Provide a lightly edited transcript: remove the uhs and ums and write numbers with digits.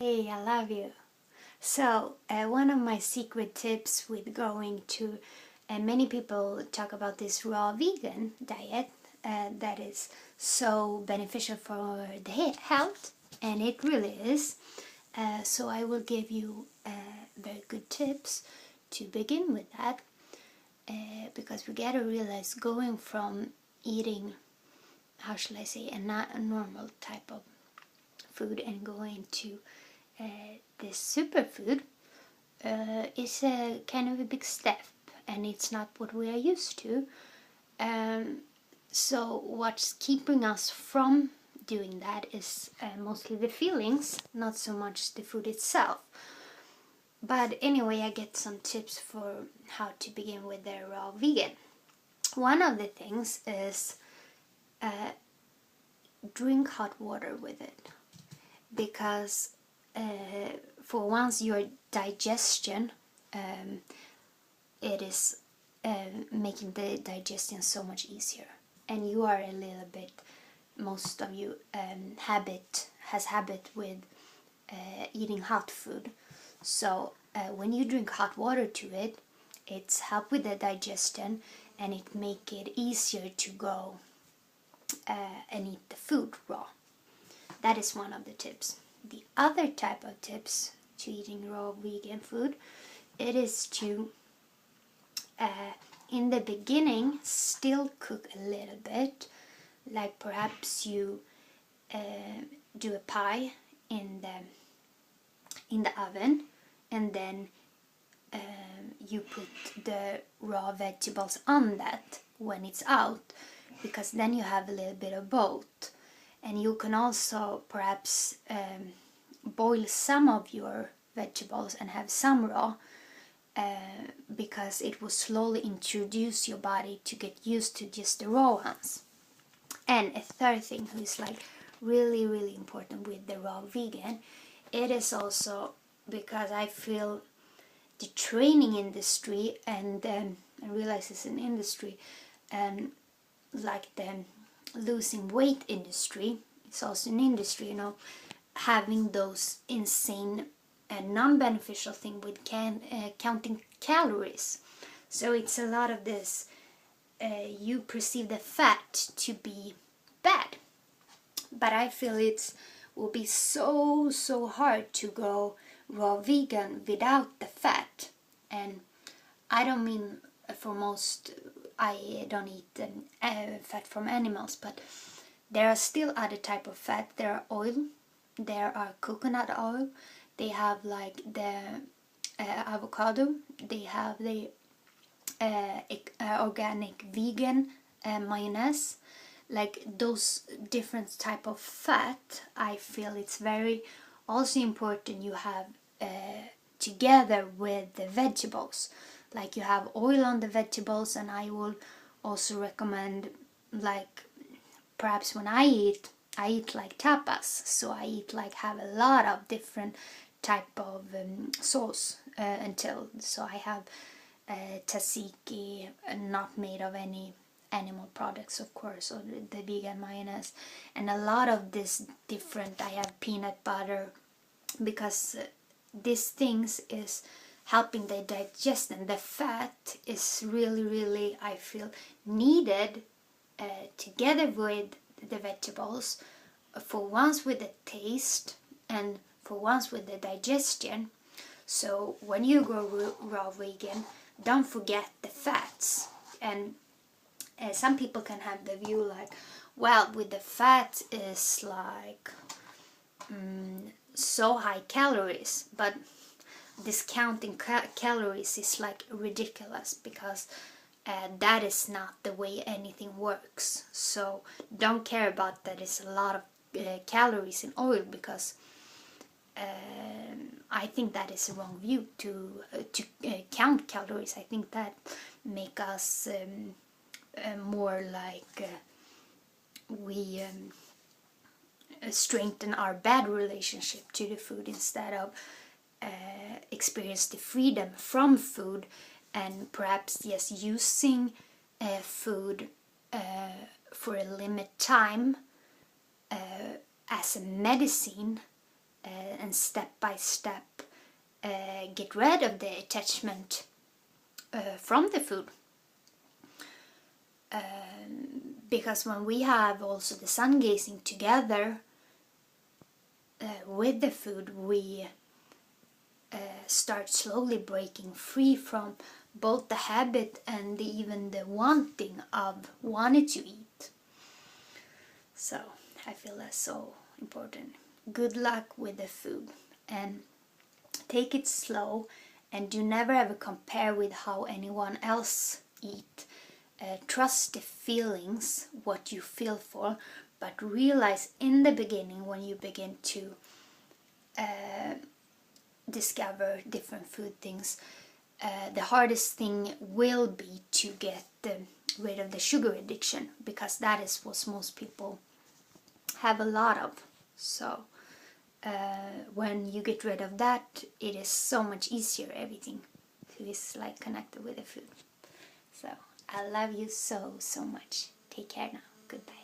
Hey, I love you. So, one of my secret tips with going to, many people talk about this raw vegan diet that is so beneficial for the health, and it really is. So, I will give you very good tips to begin with that because we gotta realize going from eating, how shall I say, a normal type of food and going to this superfood is a kind of a big step, and it's not what we are used to. So what's keeping us from doing that is mostly the feelings, not so much the food itself. But anyway, I get some tips for how to begin with the raw vegan. One of the things is drink hot water with it, because for once your digestion, it is making the digestion so much easier, and you are a little bit, most of you has habit with eating hot food. So when you drink hot water to it, it's help with the digestion, and it make it easier to go and eat the food raw. That is one of the tips. The other type of tips to eating raw vegan food, it is to in the beginning still cook a little bit, like perhaps you do a pie in the oven, and then you put the raw vegetables on that when it's out, because then you have a little bit of both. And you can also perhaps boil some of your vegetables and have some raw, because it will slowly introduce your body to get used to just the raw ones. And a third thing who is like really, really important with the raw vegan, it is also because I feel the training industry, and I realize it's an industry, and like the losing weight industry, it's also an industry, having those insane and non-beneficial thing with counting calories. So it's a lot of this, you perceive the fat to be bad, but I feel it will be so hard to go raw vegan without the fat. And I don't mean for most, I don't eat fat from animals, but there are still other type of fat. There are oil, there are coconut oil, they have like the avocado, they have the organic vegan mayonnaise. Like those different type of fat, I feel it's very also important you have together with the vegetables. Like you have oil on the vegetables, and I will also recommend, like perhaps when I eat like tapas, so I eat like have a lot of different type of sauce until, so I have tzatziki, not made of any animal products, of course, or the vegan mayonnaise, and a lot of this different, I have peanut butter, because these things is helping the digestion. The fat is really, I feel, needed together with the vegetables, for once with the taste and for once with the digestion. So when you go raw vegan, don't forget the fats. And some people can have the view like, well, with the fat is like so high calories, but discounting calories is like ridiculous, because that is not the way anything works. So don't care about that it's a lot of calories in oil, because I think that is a wrong view to count calories. I think that make us more like we strengthen our bad relationship to the food, instead of experience the freedom from food, and perhaps yes, using food for a limit time as a medicine, and step by step get rid of the attachment from the food. Because when we have also the sun gazing together with the food, we start slowly breaking free from both the habit and even the wanting to eat. So I feel that's so important. Good luck with the food, and take it slow, and do never ever compare with how anyone else eat. Trust the feelings, what you feel for, but realize in the beginning, when you begin to discover different food things, the hardest thing will be to get rid of the sugar addiction, because that is what most people have a lot of. So when you get rid of that, it is so much easier. Everything is like connected with the food. So I love you so much. Take care now. Goodbye.